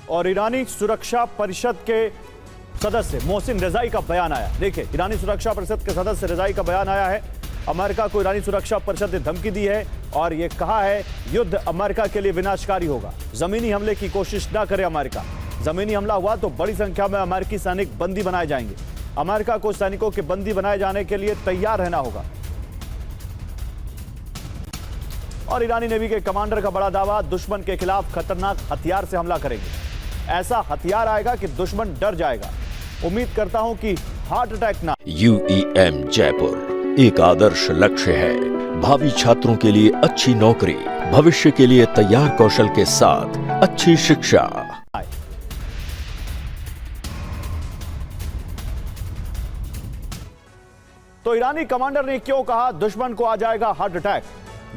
और ईरानी सुरक्षा परिषद के सदस्य मोहसिन रजाई का बयान आया। देखिए, ईरानी सुरक्षा परिषद के सदस्य रजाई का बयान आया है। अमेरिका को ईरानी सुरक्षा परिषद ने धमकी दी है और यह कहा है युद्ध अमेरिका के लिए विनाशकारी होगा। जमीनी हमले की कोशिश न करे अमेरिका। जमीनी हमला हुआ तो बड़ी संख्या में अमेरिकी सैनिक बंदी बनाए जाएंगे। अमेरिका को सैनिकों के बंदी बनाए जाने के लिए तैयार रहना होगा। और ईरानी नेवी के कमांडर का बड़ा दावा, दुश्मन के खिलाफ खतरनाक हथियार से हमला करेंगे। ऐसा हथियार आएगा कि दुश्मन डर जाएगा। उम्मीद करता हूं कि हार्ट अटैक ना। UEM जयपुर एक आदर्श लक्ष्य है। भावी छात्रों के लिए अच्छी नौकरी, भविष्य के लिए तैयार कौशल के साथ अच्छी शिक्षा। तो ईरानी कमांडर ने क्यों कहा दुश्मन को आ जाएगा हार्ट अटैक?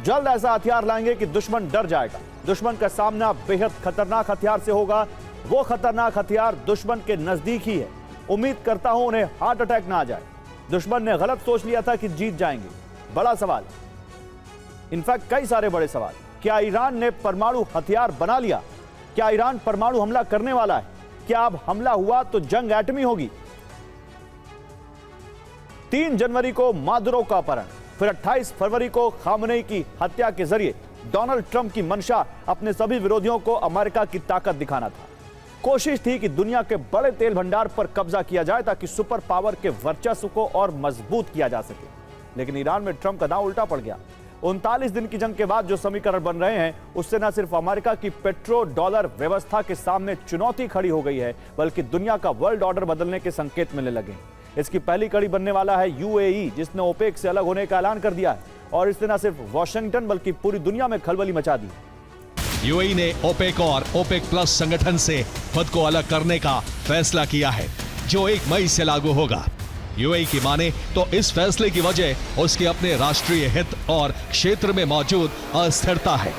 जल्द ऐसा हथियार लाएंगे कि दुश्मन डर जाएगा। दुश्मन का सामना बेहद खतरनाक हथियार से होगा। वो खतरनाक हथियार दुश्मन के नजदीक ही है। उम्मीद करता हूं उन्हें हार्ट अटैक ना आ जाए। दुश्मन ने गलत सोच लिया था कि जीत जाएंगे। बड़ा सवाल, इनफैक्ट कई सारे बड़े सवाल। क्या ईरान ने परमाणु हथियार बना लिया? क्या ईरान परमाणु हमला करने वाला है? क्या अब हमला हुआ तो जंग एटमी होगी? 3 जनवरी को मादुरो का अपहरण, फिर 28 फरवरी को खामनेई की हत्या के जरिए डोनाल्ड ट्रंप की मंशा अपने सभी विरोधियों को अमेरिका की ताकत दिखाना था। कोशिश थी कि दुनिया के बड़े तेल भंडार पर कब्जा किया जाए ताकि सुपर पावर के वर्चस्व को और मजबूत किया जा सके। लेकिन ईरान में ट्रंप का दांव उल्टा पड़ गया। 39 दिन की जंग के बाद जो समीकरण बन रहे हैं उससे न सिर्फ अमेरिका की पेट्रो डॉलर व्यवस्था के सामने चुनौती खड़ी हो गई है, बल्कि दुनिया का वर्ल्ड ऑर्डर बदलने के संकेत मिलने लगे। इसकी पहली कड़ी बनने वाला है UAE, जिसने ओपेक से अलग होने का ऐलान कर दिया है और इसने न सिर्फ वॉशिंगटन बल्कि पूरी दुनिया में खलबली मचा दी। UAE ने ओपेक और ओपेक प्लस संगठन से खुद को अलग करने का फैसला किया है, जो 1 मई से लागू होगा। UAE की माने तो इस फैसले की वजह उसके अपने राष्ट्रीय हित और क्षेत्र में मौजूद अस्थिरता है।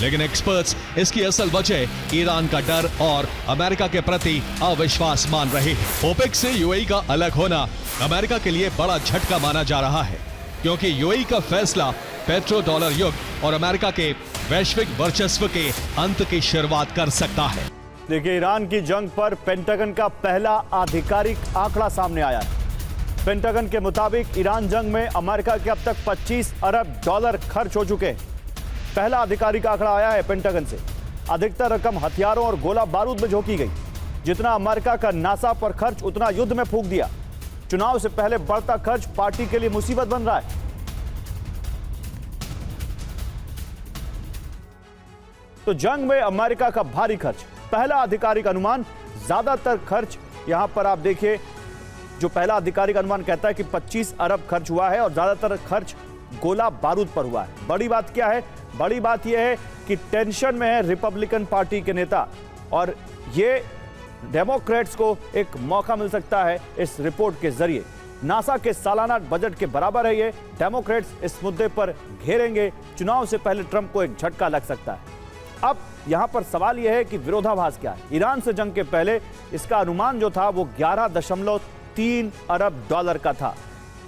लेकिन एक्सपर्ट्स इसकी असल वजह ईरान का डर और अमेरिका के प्रति अविश्वास मान रहे हैं। ओपेक से UAE का अलग होना अमेरिका के लिए बड़ा झटका माना जा रहा है, क्योंकि UAE का फैसला पेट्रो डॉलर युग और अमेरिका के वैश्विक वर्चस्व के अंत की शुरुआत कर सकता है। देखिए, ईरान की जंग पर पेंटागन का पहला आधिकारिक आंकड़ा सामने आया है। पेंटागन के मुताबिक ईरान जंग में अमेरिका के अब तक $25 अरब खर्च हो चुके हैं। पहला आधिकारिक आंकड़ा आया है पेंटागन से। अधिकतर रकम हथियारों और गोला बारूद में झोंकी गई। जितना अमेरिका का नासा पर खर्च उतना युद्ध में फूंक दिया। चुनाव से पहले बढ़ता खर्च पार्टी के लिए मुसीबत बन रहा है। तो जंग में अमेरिका का भारी खर्च, पहला आधिकारिक अनुमान। ज्यादातर खर्च यहां पर आप देखिए, जो पहला आधिकारिक अनुमान कहता है कि 25 अरब खर्च हुआ है और ज्यादातर खर्च गोला बारूद पर हुआ है। बड़ी बात क्या है? बड़ी बात यह है कि टेंशन में है रिपब्लिकन पार्टी के नेता और ये डेमोक्रेट्स को एक मौका मिल सकता है इस रिपोर्ट के जरिए। नासा के सालाना बजट के बराबर है ये। डेमोक्रेट्स इस मुद्दे पर घेरेंगे। चुनाव से पहले ट्रंप को एक झटका लग सकता है। अब यहां पर सवाल यह है कि विरोधाभास क्या है? ईरान से जंग के पहले इसका अनुमान जो था वो $11.3 अरब का था।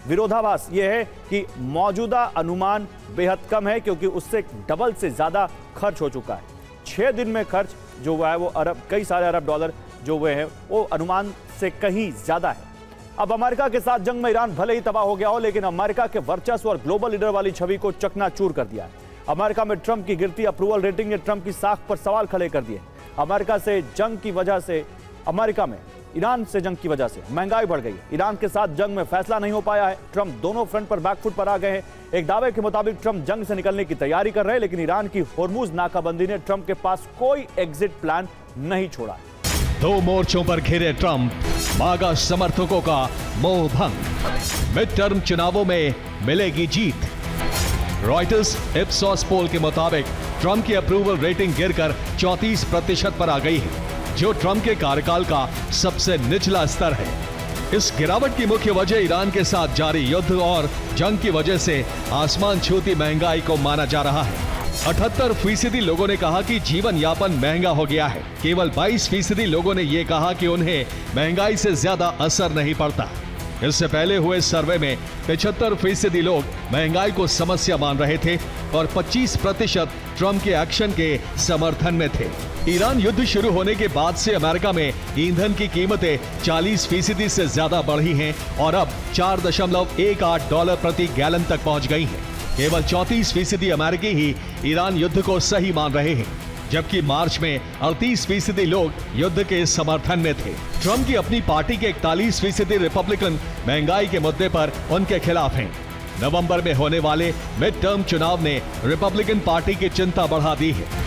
विरोधाभास यह है कि मौजूदा अनुमान बेहद कम है, क्योंकि उससे डबल से ज्यादा खर्च हो चुका है। 6 दिन में खर्च जो हुआ है वो कई सारे अरब डॉलर जो हुए हैं वो अनुमान से कहीं ज्यादा है। अब अमेरिका के साथ जंग में ईरान भले ही तबाह हो गया हो, लेकिन अमेरिका के वर्चस्व और ग्लोबल लीडर वाली छवि को चकनाचूर कर दिया है। अमेरिका में ट्रंप की गिरती अप्रूवल रेटिंग ने ट्रंप की साख पर सवाल खड़े कर दिए। अमेरिका से जंग की वजह से, अमेरिका में ईरान से जंग की वजह से महंगाई बढ़ गई है। ईरान के साथ जंग में फैसला नहीं हो पाया है। ट्रंप दोनों फ्रंट पर बैकफुट पर आ गए हैं। एक दावे के मुताबिक ट्रंप जंग से निकलने की तैयारी कर रहे हैं, लेकिन ईरान की होर्मुज नाकाबंदी ने ट्रंप के पास कोई एग्जिट प्लान नहीं छोड़ा। 2 मोर्चों पर घिरे ट्रंप, मागा समर्थकों का मोह भंग। मिड टर्म चुनावों में मिलेगी जीत। रॉयटर्स इप्सॉस पोल के मुताबिक ट्रंप की अप्रूवल रेटिंग गिरकर 34% पर आ गई है, जो ट्रंप के कार्यकाल का सबसे निचला स्तर है। इस गिरावट की मुख्य वजह ईरान के साथ जारी युद्ध और जंग की वजह से आसमान छूती महंगाई को माना जा रहा है। 78% लोगों ने कहा कि जीवन यापन महंगा हो गया है। केवल 22% लोगों ने यह कहा कि उन्हें महंगाई से ज्यादा असर नहीं पड़ता। इससे पहले हुए सर्वे में 75% लोग महंगाई को समस्या मान रहे थे, और 25% ट्रंप के एक्शन के समर्थन में थे। ईरान युद्ध शुरू होने के बाद से अमेरिका में ईंधन की कीमतें 40% से ज्यादा बढ़ी हैं और अब $4.18 प्रति गैलन तक पहुंच गई हैं। केवल 34% अमेरिकी ही ईरान युद्ध को सही मान रहे हैं, जबकि मार्च में 38% लोग युद्ध के समर्थन में थे। ट्रंप की अपनी पार्टी के 41% रिपब्लिकन महंगाई के मुद्दे पर उनके खिलाफ हैं। नवंबर में होने वाले मिड टर्म चुनाव ने रिपब्लिकन पार्टी की चिंता बढ़ा दी है।